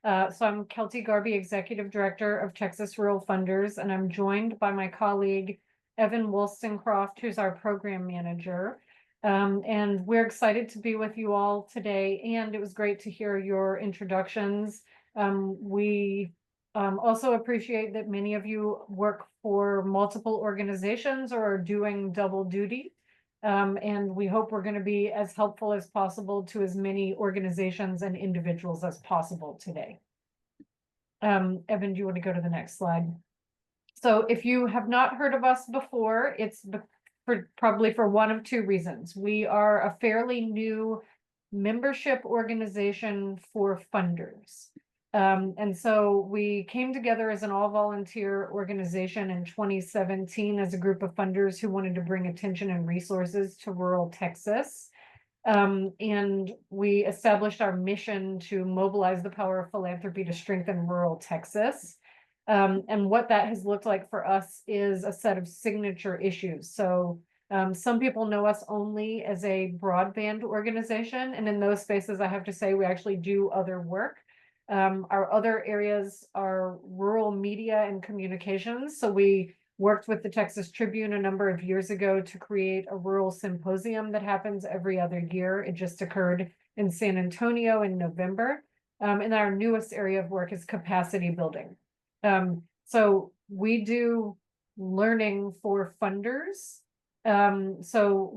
So I'm Kelty Garbee, Executive Director of Texas Rural Funders, and I'm joined by my colleague, Evan Wolstencroft, who's our Program Manager. And we're excited to be with you all today, and it was great to hear your introductions. We also appreciate that many of you work for multiple organizations or are doing double duty. And we hope we're going to be as helpful as possible to as many organizations and individuals as possible today. Evan, do you want to go to the next slide? So if you have not heard of us before, it's probably for one of two reasons. We are a fairly new membership organization for funders. And so we came together as an all-volunteer organization in 2017 as a group of funders who wanted to bring attention and resources to rural Texas. And we established our mission to mobilize the power of philanthropy to strengthen rural Texas. And what that has looked like for us is a set of signature issues. So some people know us only as a broadband organization, and in those spaces, I have to say, we actually do other work. Our other areas are rural media and communications. So we worked with the Texas Tribune a number of years ago to create a rural symposium that happens every other year. It just occurred in San Antonio in November. And our newest area of work is capacity building. So we do learning for funders. So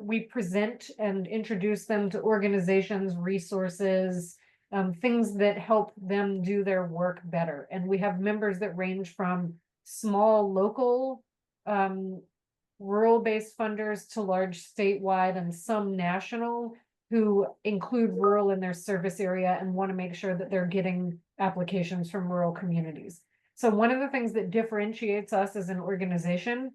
we present and introduce them to organizations, resources, things that help them do their work better. And we have members that range from small local rural-based funders to large statewide and some national who include rural in their service area and want to make sure that they're getting applications from rural communities. So one of the things that differentiates us as an organization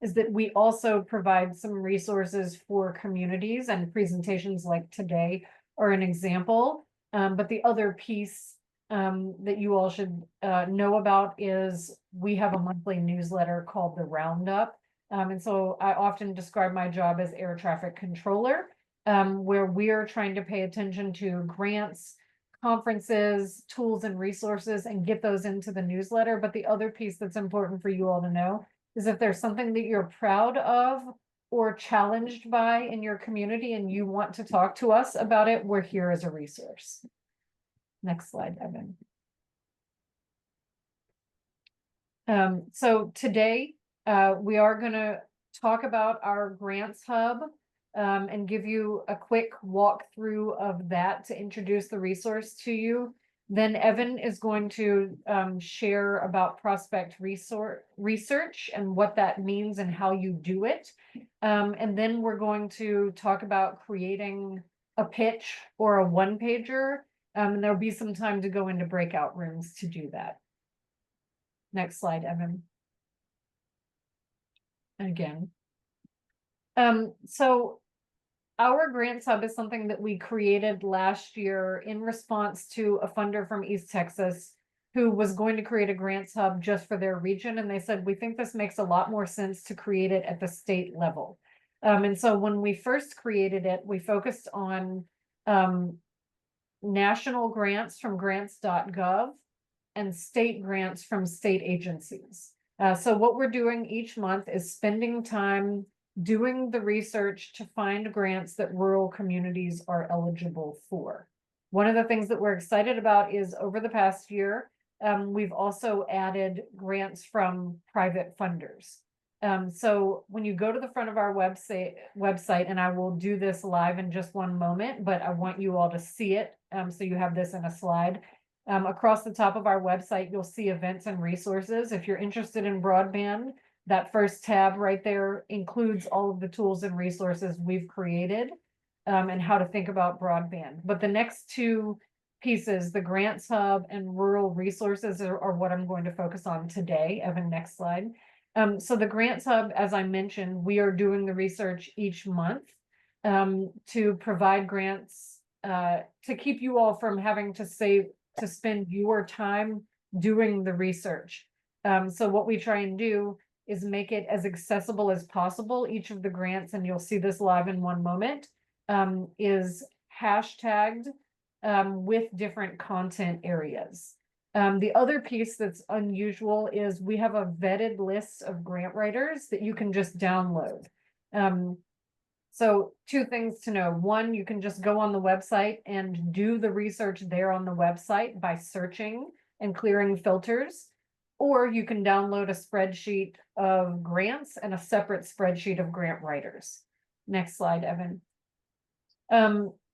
is that we also provide some resources for communities, and presentations like today are an example. But the other piece that you all should know about is we have a monthly newsletter called The Roundup. And so I often describe my job as air traffic controller, where we're trying to pay attention to grants, conferences, tools, and resources and get those into the newsletter. But the other piece that's important for you all to know is if there's something that you're proud of or challenged by in your community and you want to talk to us about it, we're here as a resource. Next slide, Evan. So today we are going to talk about our grants hub and give you a quick walkthrough of that to introduce the resource to you. Then Evan is going to share about prospect research and what that means and how you do it. And then we're going to talk about creating a pitch or a one-pager. And there'll be some time to go into breakout rooms to do that. Next slide, Evan. Again. So our grants hub is something that we created last year in response to a funder from East Texas who was going to create a grants hub just for their region. And they said, we think this makes a lot more sense to create it at the state level. And so when we first created it, we focused on national grants from grants.gov and state grants from state agencies. So what we're doing each month is spending time doing the research to find grants that rural communities are eligible for. One of the things that we're excited about is over the past year, we've also added grants from private funders. So when you go to the front of our website, and I will do this live in just one moment, but I want you all to see it. So you have this in a slide. Across the top of our website, you'll see events and resources. If you're interested in broadband, that first tab right there includes all of the tools and resources we've created and how to think about broadband. But the next two pieces, the Grants Hub and rural resources, are what I'm going to focus on today. Evan, next slide. So the Grants Hub, as I mentioned, we are doing the research each month to provide grants to keep you all from having to spend your time doing the research. So what we try and do is make it as accessible as possible. Each of the grants, and you'll see this live in one moment, is hashtagged with different content areas. The other piece that's unusual is we have a vetted list of grant writers that you can just download. So two things to know. One, you can just go on the website and do the research there on the website by searching and clearing filters, or you can download a spreadsheet of grants and a separate spreadsheet of grant writers. Next slide, Evan.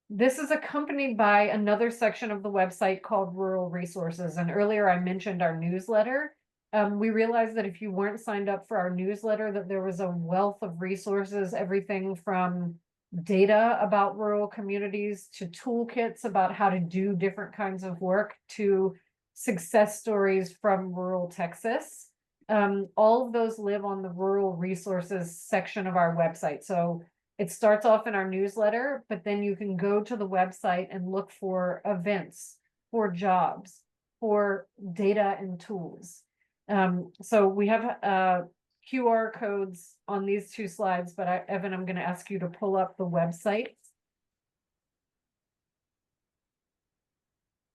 This is accompanied by another section of the website called Rural Resources. And earlier I mentioned our newsletter. We realized that if you weren't signed up for our newsletter, that there was a wealth of resources, everything from data about rural communities to toolkits about how to do different kinds of work to success stories from rural Texas. All of those live on the Rural Resources section of our website. So it starts off in our newsletter, but then you can go to the website and look for events, for jobs, for data and tools. So we have QR codes on these two slides, but Evan, I'm going to ask you to pull up the website.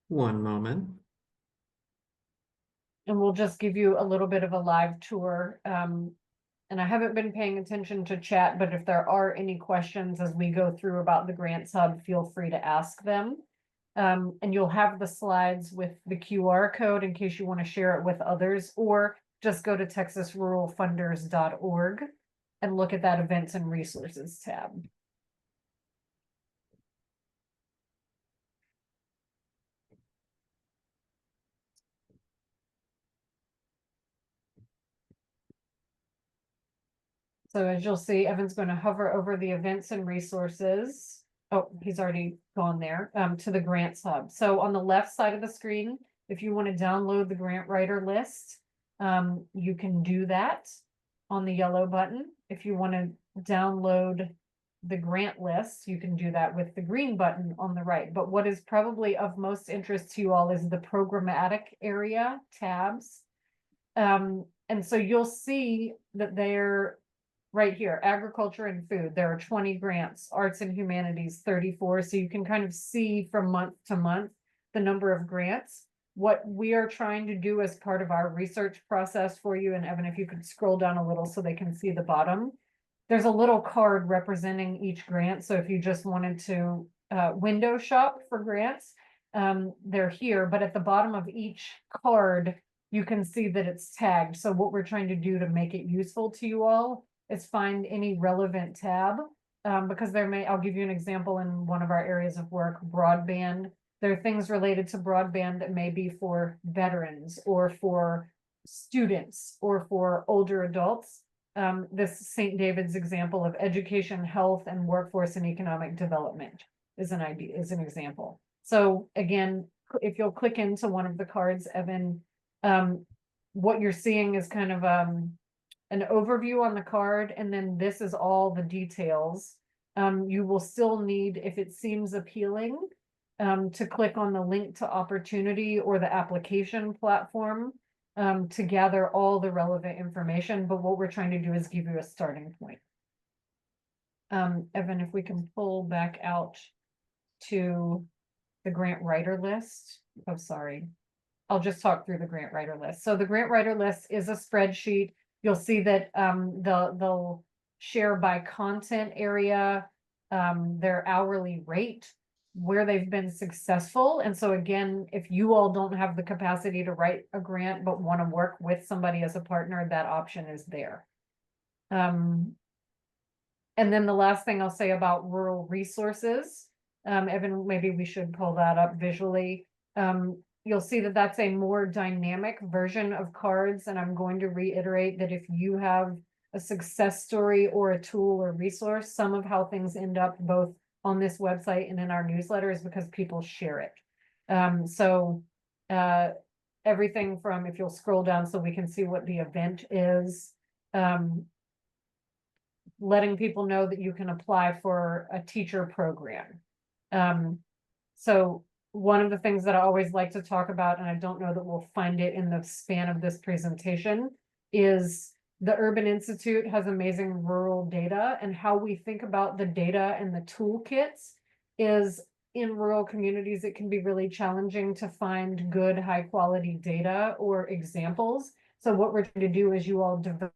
One moment. And we'll just give you a little bit of a live tour. And I haven't been paying attention to chat, but if there are any questions as we go through about the Grants Hub, feel free to ask them. And you'll have the slides with the QR code in case you want to share it with others, or just go to texasruralfunders.org and look at that events and resources tab. So as you'll see, Evan's going to hover over the events and resources. Oh, he's already gone there, to the Grants Hub. So on the left side of the screen, if you want to download the grant writer list, you can do that on the yellow button. If you want to download the grant list, you can do that with the green button on the right. But what is probably of most interest to you all is the programmatic area tabs. And so you'll see that they're right here, agriculture and food. There are 20 grants, arts and humanities, 34. So you can kind of see from month to month the number of grants. What we are trying to do as part of our research process for you, and Evan, if you could scroll down a little so they can see the bottom, there's a little card representing each grant. So if you just wanted to window shop for grants, they're here, but at the bottom of each card, you can see that it's tagged. So what we're trying to do to make it useful to you all is find any relevant tab, because I'll give you an example in one of our areas of work, broadband. There are things related to broadband that may be for veterans or for students or for older adults. This St. David's example of education, health, and workforce and economic development is an example. So again, if you'll click into one of the cards, Evan, what you're seeing is kind of an overview on the card, and then this is all the details. You will still need, if it seems appealing, to click on the link to opportunity or the application platform to gather all the relevant information. But what we're trying to do is give you a starting point. Evan, if we can pull back out to the grant writer list. Oh, sorry. I'll just talk through the grant writer list. So the grant writer list is a spreadsheet. You'll see that they'll share by content area, their hourly rate, where they've been successful. And so again, if you all don't have the capacity to write a grant but want to work with somebody as a partner, that option is there. And then the last thing I'll say about rural resources, Evan, maybe we should pull that up visually. You'll see that that's a more dynamic version of cards. And I'm going to reiterate that if you have a success story or a tool or resource, some of how things end up both on this website and in our newsletter is because people share it. Everything from, if you'll scroll down so we can see what the event is, letting people know that you can apply for a teacher program. So one of the things that I always like to talk about, and I don't know that we'll find it in the span of this presentation, is the Urban Institute has amazing rural data, and how we think about the data and the toolkits is in rural communities, it can be really challenging to find good, high quality data or examples. So what we're trying to do is you all develop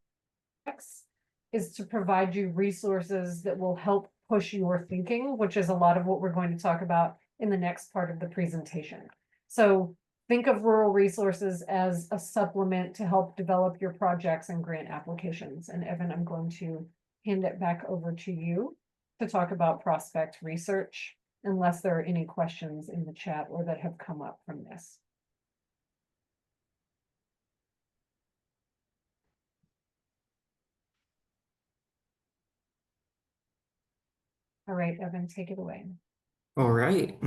is to provide you resources that will help push your thinking, which is a lot of what we're going to talk about in the next part of the presentation. So think of rural resources as a supplement to help develop your projects and grant applications. And Evan, I'm going to hand it back over to you to talk about prospect research, unless there are any questions in the chat or that have come up from this. All right, Evan, take it away. All right.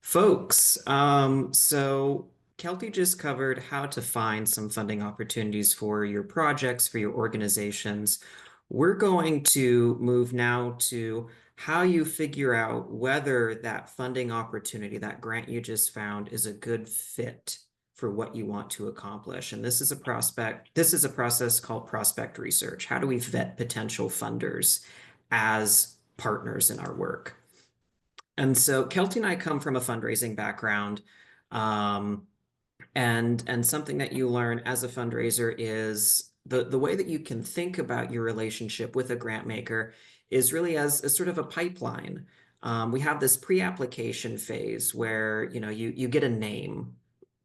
Folks, so Kelty just covered how to find some funding opportunities for your projects, for your organizations. We're going to move now to how you figure out whether that funding opportunity, that grant you just found, is a good fit for what you want to accomplish. And this is a process called prospect research. How do we vet potential funders as partners in our work? And so Kelty and I come from a fundraising background. Um, and something that you learn as a fundraiser is the way that you can think about your relationship with a grant maker is really as sort of a pipeline. We have this pre-application phase where you get a name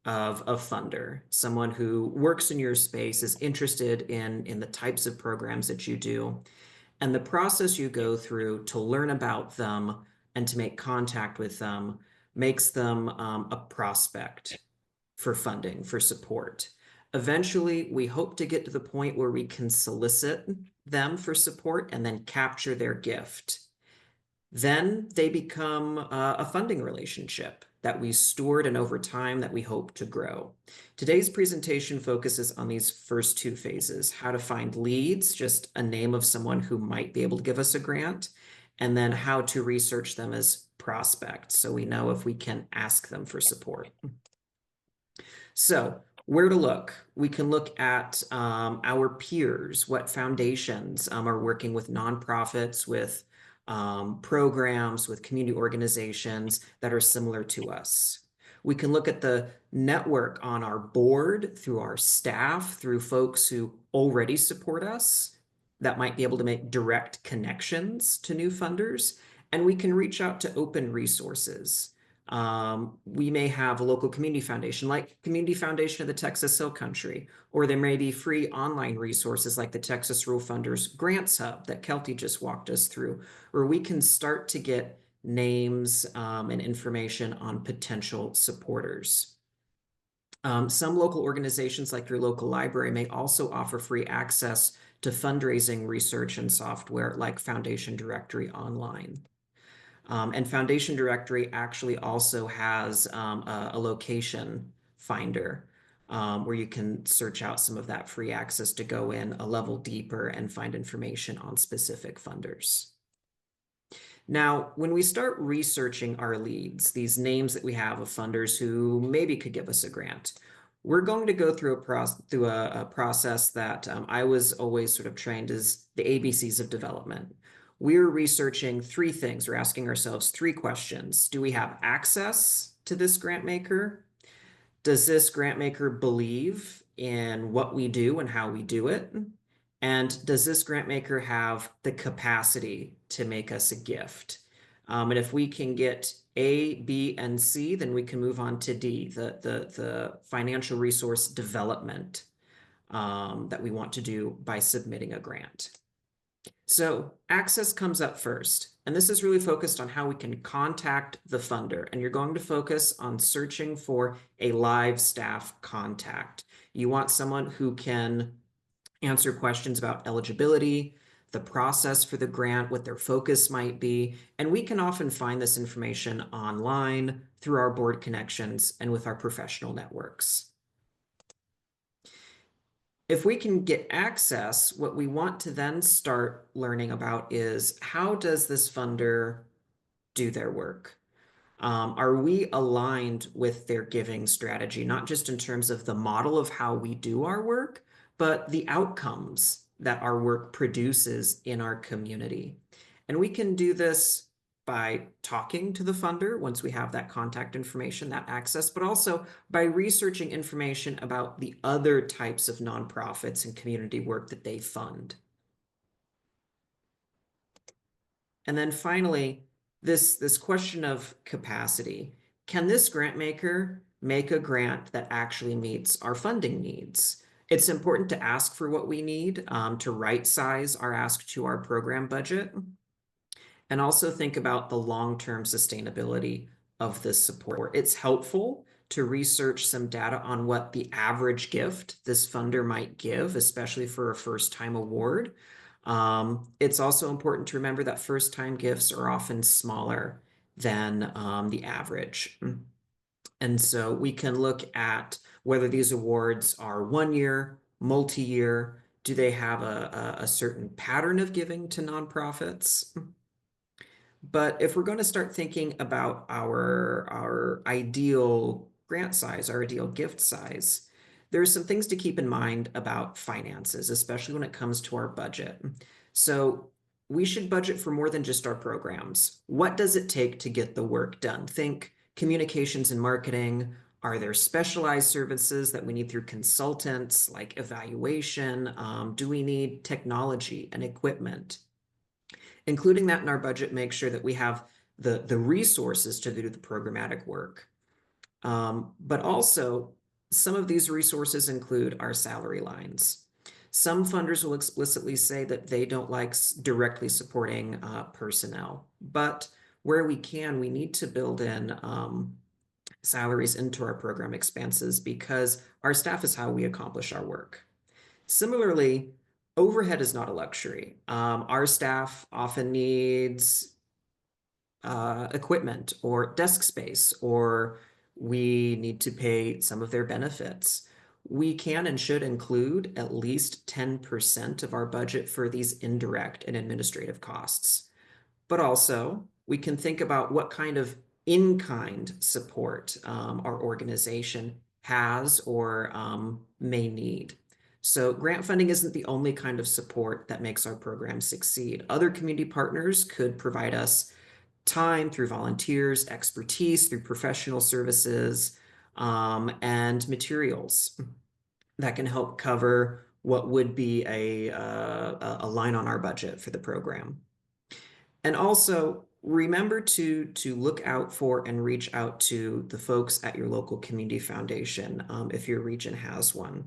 of a funder, someone who works in your space, is interested in the types of programs that you do. And the process you go through to learn about them and to make contact with them makes them a prospect for funding, for support. Eventually, we hope to get to the point where we can solicit them for support and then capture their gift. Then they become a funding relationship that we stored and over time that we hope to grow. Today's presentation focuses on these first two phases: how to find leads, just a name of someone who might be able to give us a grant, and then how to research them as prospects so we know if we can ask them for support. So where to look? We can look at our peers, what foundations are working with nonprofits, with programs, with community organizations that are similar to us. We can look at the network on our board, through our staff, through folks who already support us that might be able to make direct connections to new funders. And we can reach out to open resources. We may have a local community foundation, like Community Foundation of the Texas Hill Country, or there may be free online resources like the Texas Rural Funders Grants Hub that Kelty just walked us through, where we can start to get names and information on potential supporters. Some local organizations like your local library may also offer free access to fundraising research and software like Foundation Directory Online. And Foundation Directory actually also has a location finder where you can search out some of that free access to go in a level deeper and find information on specific funders. Now, when we start researching our leads, these names that we have of funders who maybe could give us a grant, we're going to go through a process that I was always sort of trained as the ABCs of development. We're researching three things. We're asking ourselves three questions. Do we have access to this grant maker? Does this grant maker believe in what we do and how we do it? And does this grant maker have the capacity to make us a gift? And if we can get A, B, and C, then we can move on to D, the financial resource development that we want to do by submitting a grant. So access comes up first, and this is really focused on how we can contact the funder. And you're going to focus on searching for a live staff contact. You want someone who can answer questions about eligibility, the process for the grant, what their focus might be. And we can often find this information online through our board connections and with our professional networks. If we can get access, what we want to then start learning about is, how does this funder do their work? Are we aligned with their giving strategy, not just in terms of the model of how we do our work, but the outcomes that our work produces in our community? And we can do this by talking to the funder once we have that contact information, that access, but also by researching information about the other types of nonprofits and community work that they fund. And then finally, this question of capacity. Can this grant maker make a grant that actually meets our funding needs? It's important to ask for what we need, to right size our ask to our program budget, and also think about the long-term sustainability of this support. It's helpful to research some data on what the average gift this funder might give, especially for a first-time award. It's also important to remember that first-time gifts are often smaller than the average. And so we can look at whether these awards are 1 year, multi-year. Do they have a certain pattern of giving to nonprofits? But if we're going to start thinking about our ideal grant size, our ideal gift size, there's some things to keep in mind about finances, especially when it comes to our budget. So we should budget for more than just our programs. What does it take to get the work done? Think communications and marketing. Are there specialized services that we need through consultants, like evaluation? Do we need technology and equipment? Including that in our budget makes sure that we have the resources to do the programmatic work. But also, some of these resources include our salary lines. Some funders will explicitly say that they don't like directly supporting personnel, but where we can, we need to build in salaries into our program expenses because our staff is how we accomplish our work. Similarly, overhead is not a luxury. Our staff often needs equipment or desk space, or we need to pay some of their benefits. We can and should include at least 10% of our budget for these indirect and administrative costs. But also, we can think about what kind of in-kind support our organization has or may need. So grant funding isn't the only kind of support that makes our program succeed. Other community partners could provide us time through volunteers, expertise through professional services, and materials that can help cover what would be a line on our budget for the program. And also remember to look out for and reach out to the folks at your local community foundation if your region has one.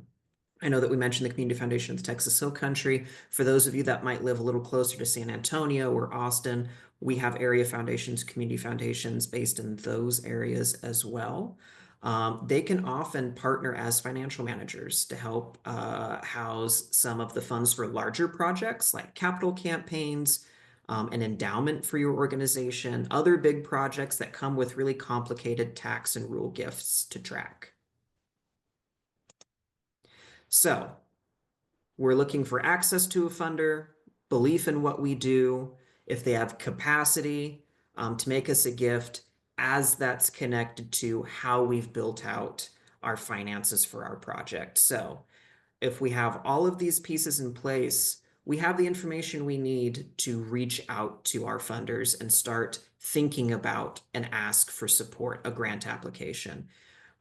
I know that we mentioned the Community Foundation of the Texas Hill Country. For those of you that might live a little closer to San Antonio or Austin, we have area foundations, community foundations based in those areas as well. They can often partner as financial managers to help house some of the funds for larger projects like capital campaigns, an endowment for your organization, other big projects that come with really complicated tax and rule gifts to track. So we're looking for access to a funder, belief in what we do, if they have capacity to make us a gift, as that's connected to how we've built out our finances for our project. So if we have all of these pieces in place, we have the information we need to reach out to our funders and start thinking about and ask for support, a grant application.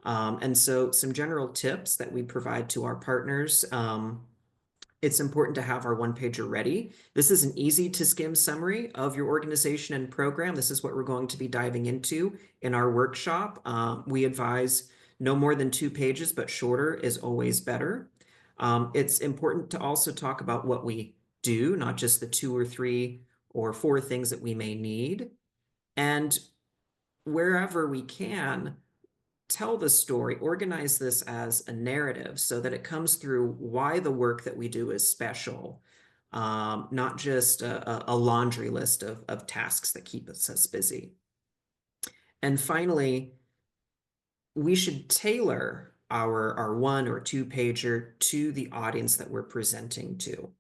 And so some general tips that we provide to our partners. It's important to have our one-pager ready. This is an easy to skim summary of your organization and program. This is what we're going to be diving into in our workshop. We advise no more than 2 pages, but shorter is always better. It's important to also talk about what we do, not just the 2 or 3 or 4 things that we may need. And wherever we can, tell the story, organize this as a narrative so that it comes through why the work that we do is special, not just a laundry list of tasks that keep us busy. And finally, we should tailor our 1 or 2 pager to the audience that we're presenting to.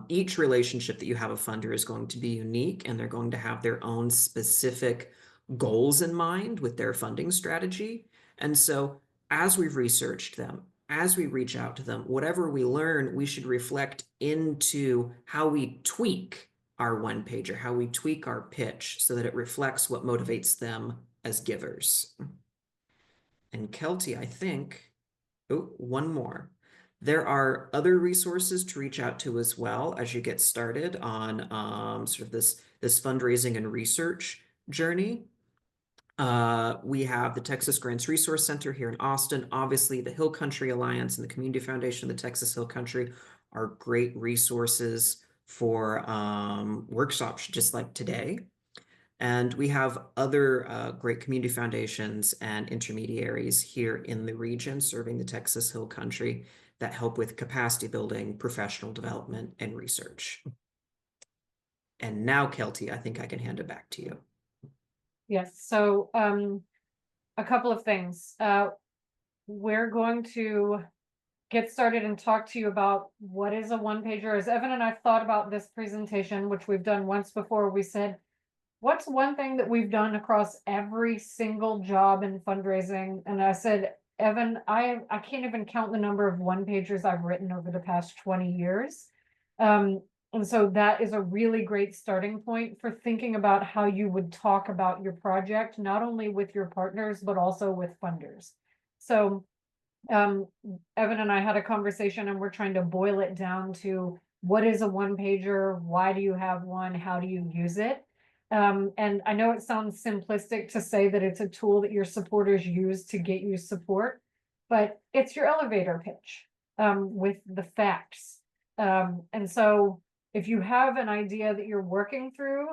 Each relationship that you have a funder is going to be unique, and they're going to have their own specific goals in mind with their funding strategy. And so as we've researched them, as we reach out to them, whatever we learn, we should reflect into how we tweak our one pager, how we tweak our pitch so that it reflects what motivates them as givers. And Kelty, I think, oh, one more. There are other resources to reach out to as well as you get started on sort of this fundraising and research journey. We have the Texas Grants Resource Center here in Austin. Obviously, the Hill Country Alliance and the Community Foundation of the Texas Hill Country are great resources for workshops just like today. And we have other great community foundations and intermediaries here in the region serving the Texas Hill Country that help with capacity building, professional development, and research. And now, Kelty, I think I can hand it back to you. Yes, so a couple of things. We're going to get started and talk to you about what is a one pager. As Evan and I thought about this presentation, which we've done once before, we said, what's one thing that we've done across every single job in fundraising? And I said, Evan, I can't even count the number of one pagers I've written over the past 20 years. And so that is a really great starting point for thinking about how you would talk about your project, not only with your partners, but also with funders. So Evan and I had a conversation and we're trying to boil it down to what is a one pager? Why do you have one? How do you use it? And I know it sounds simplistic to say that it's a tool that your supporters use to get you support, but it's your elevator pitch with the facts. And so if you have an idea that you're working through,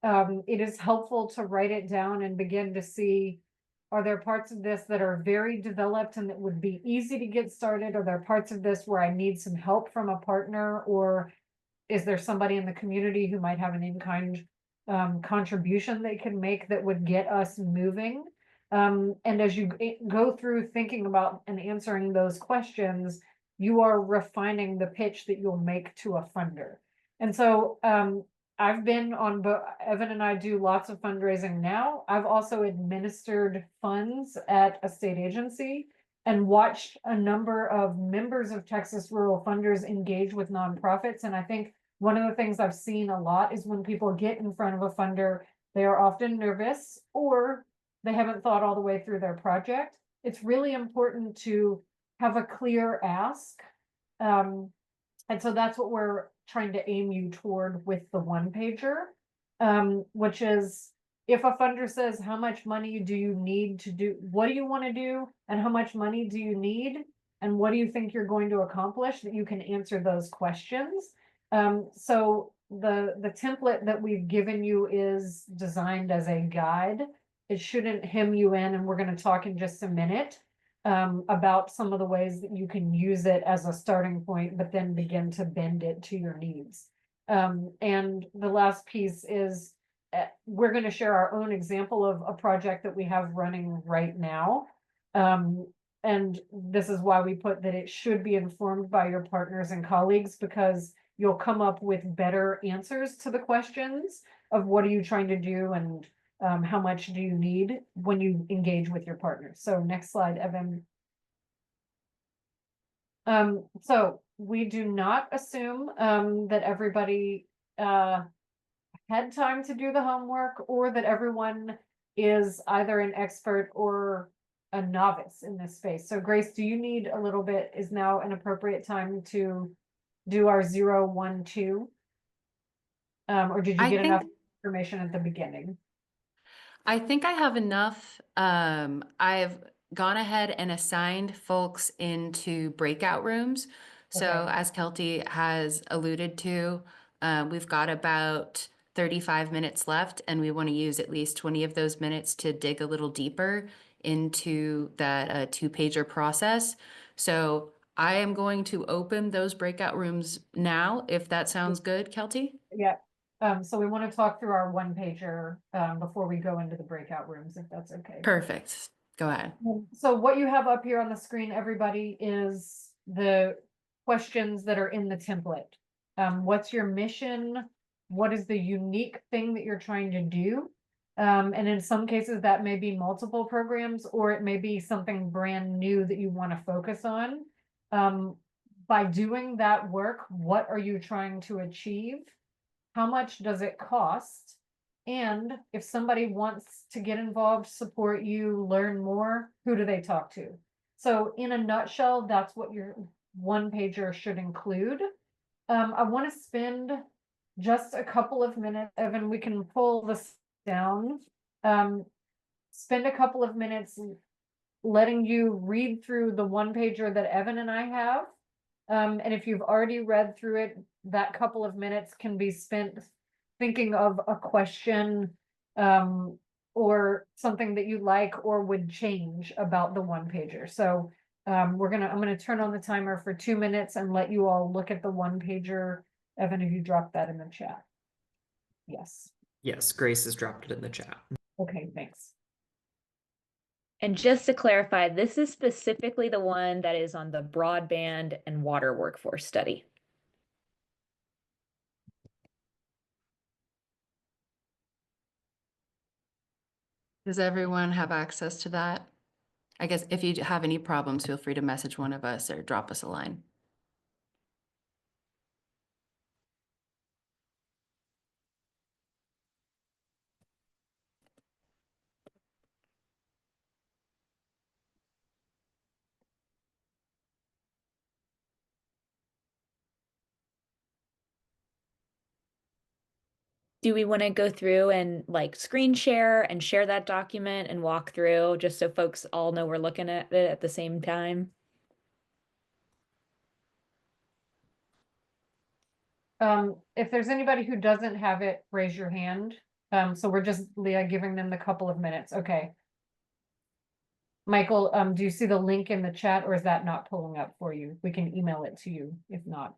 it is helpful to write it down and begin to see, are there parts of this that are very developed and that would be easy to get started? Are there parts of this where I need some help from a partner? Or is there somebody in the community who might have an in-kind contribution they can make that would get us moving? And as you go through thinking about and answering those questions, you are refining the pitch that you'll make to a funder. And so I've been on, Evan and I do lots of fundraising now. I've also administered funds at a state agency and watched a number of members of Texas Rural Funders engage with nonprofits. And I think one of the things I've seen a lot is when people get in front of a funder, they are often nervous or they haven't thought all the way through their project. It's really important to have a clear ask. And so that's what we're trying to aim you toward with the one pager, which is if a funder says, how much money do you need to do? What do you want to do? And how much money do you need? And what do you think you're going to accomplish? That you can answer those questions. So the template that we've given you is designed as a guide. It shouldn't hem you in, and we're going to talk in just a minute about some of the ways that you can use it as a starting point, but then begin to bend it to your needs. And the last piece is we're going to share our own example of a project that we have running right now. And this is why we put that it should be informed by your partners and colleagues, because you'll come up with better answers to the questions of what are you trying to do and how much do you need when you engage with your partners. So next slide, Evan. So we do not assume that everybody had time to do the homework or that everyone is either an expert or a novice in this space. So Grace, do you need a little bit, is now an appropriate time to do our 0, 1, 2? Or did you get enough information at the beginning? I think I have enough. I've gone ahead and assigned folks into breakout rooms. So Okay. as Kelty has alluded to, we've got about 35 minutes left, and we want to use at least 20 of those minutes to dig a little deeper into that two-pager process. So I am going to open those breakout rooms now, if that sounds good, Kelty. Yeah. So we want to talk through our one pager before we go into the breakout rooms, if that's okay. Perfect. Go ahead. So what you have up here on the screen, everybody, is the questions that are in the template. What's your mission? What is the unique thing that you're trying to do? And in some cases that may be multiple programs, or it may be something brand new that you want to focus on. By doing that work, what are you trying to achieve? how much does it cost? And if somebody wants to get involved, support you, learn more, who do they talk to? So in a nutshell, that's what your one pager should include. I want to spend just a couple of minutes, Evan, we can pull this down. Spend a couple of minutes letting you read through the one pager that Evan and I have. And if you've already read through it, that couple of minutes can be spent thinking of a question, or something that you like or would change about the one pager. So I'm gonna turn on the timer for 2 minutes and let you all look at the one pager. Evan, if you drop that in the chat. Yes. Yes, Grace has dropped it in the chat. Okay, thanks. And just to clarify, this is specifically the one that is on the broadband and water workforce study. Does everyone have access to that? I guess if you have any problems, feel free to message one of us or drop us a line. Do we want to go through and like screen share and share that document and walk through just so folks all know we're looking at it at the same time? If there's anybody who doesn't have it, raise your hand. So we're just, Leah, giving them the couple of minutes. Okay. Michael, do you see the link in the chat or is that not pulling up for you? We can email it to you if not.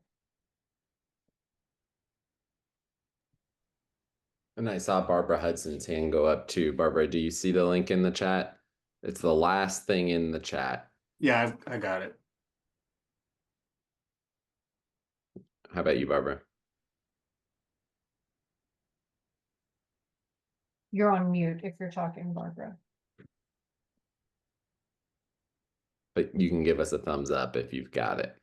And I saw Barbara Hudson's hand go up too. Barbara, do you see the link in the chat? It's the last thing in the chat. Yeah, I got it. How about you, Barbara? You're on mute if you're talking, Barbara. But you can give us a thumbs up if you've got it.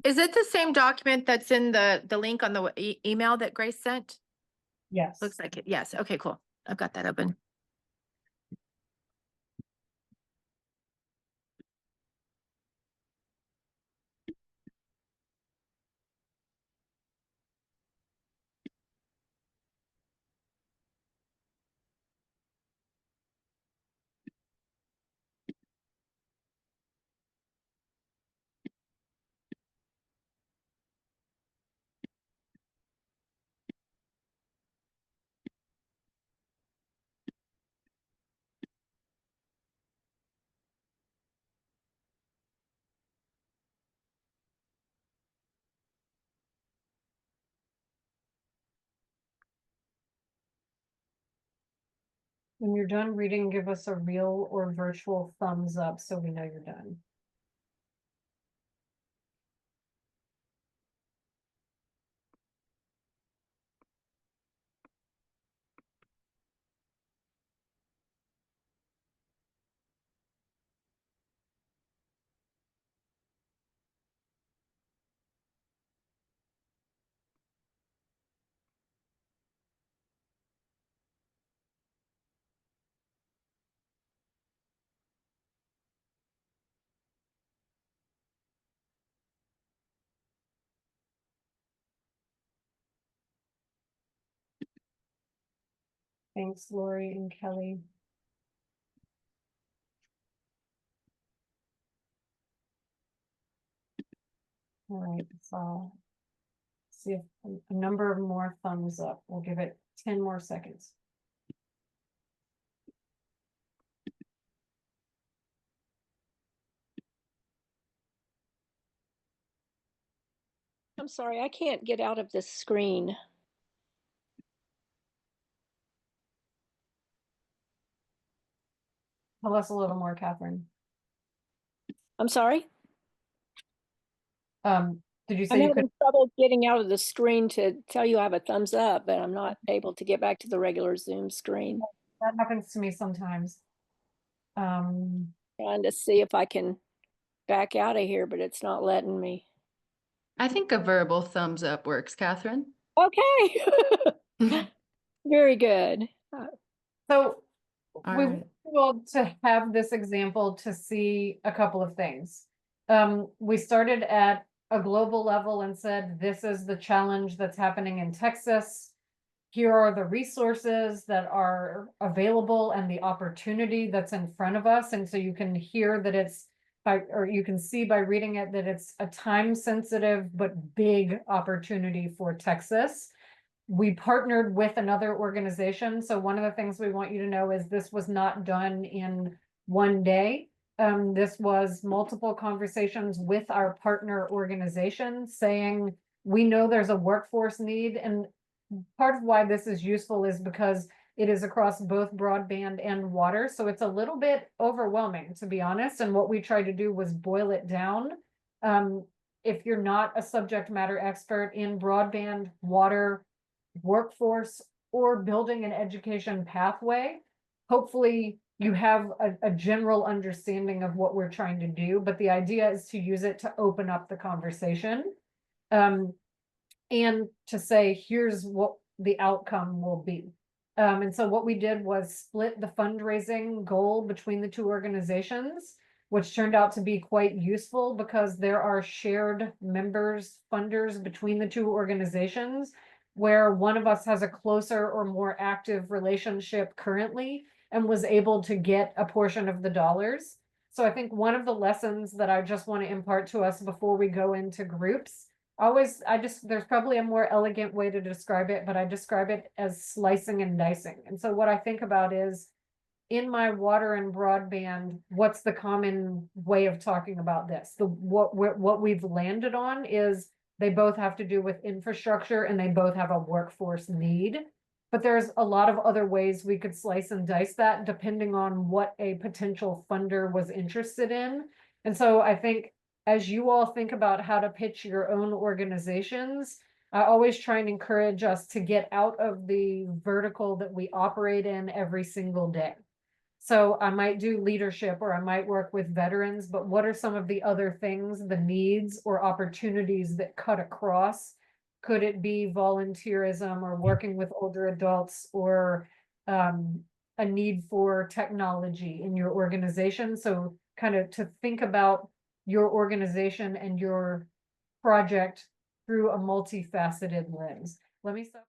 Is it the same document that's in the link on the email that Grace sent? Yes. Looks like it. Yes. Okay, cool. I've got that open. When you're done reading, give us a real or virtual thumbs up so we know you're done. Thanks, Lori and Kelly. All right, so see if a number of more thumbs up. We'll give it 10 more seconds. I'm sorry, I can't get out of this screen. Tell us a little more, Catherine. I'm sorry. Did you say I'm you could? having trouble getting out of the screen to tell you I have a thumbs up, but I'm not able to get back to the regular Zoom screen. That happens to me sometimes. Trying to see if I can back out of here, but it's not letting me. I think a verbal thumbs up works, Catherine. Okay. Very good. So All we right. want you all to have this example to see a couple of things. We started at a global level and said, this is the challenge that's happening in Texas. Here are the resources that are available and the opportunity that's in front of us. And so you can hear that it's or you can see by reading it that it's a time sensitive but big opportunity for Texas. We partnered with another organization. So one of the things we want you to know is this was not done in one day. This was multiple conversations with our partner organization saying, we know there's a workforce need. And part of why this is useful is because it is across both broadband and water. So it's a little bit overwhelming, to be honest. And what we tried to do was boil it down. If you're not a subject matter expert in broadband, water, workforce, or building an education pathway, hopefully you have a general understanding of what we're trying to do, but the idea is to use it to open up the conversation, and to say, here's what the outcome will be. And so what we did was split the fundraising goal between the two organizations, which turned out to be quite useful because there are shared members, funders between the two organizations, where one of us has a closer or more active relationship currently and was able to get a portion of the dollars. So I think one of the lessons that I just want to impart to us before we go into groups, there's probably a more elegant way to describe it, but I describe it as slicing and dicing. And so what I think about is, in my water and broadband, what's the common way of talking about this? What we've landed on is they both have to do with infrastructure and they both have a workforce need. But there's a lot of other ways we could slice and dice that depending on what a potential funder was interested in. And so I think as you all think about how to pitch your own organizations, I always try and encourage us to get out of the vertical that we operate in every single day. So I might do leadership or I might work with veterans, but what are some of the other things, the needs or opportunities that cut across? Could it be volunteerism or working with older adults, or a need for technology in your organization? So kind of to think about your organization and your project through a multifaceted lens. Let me stop.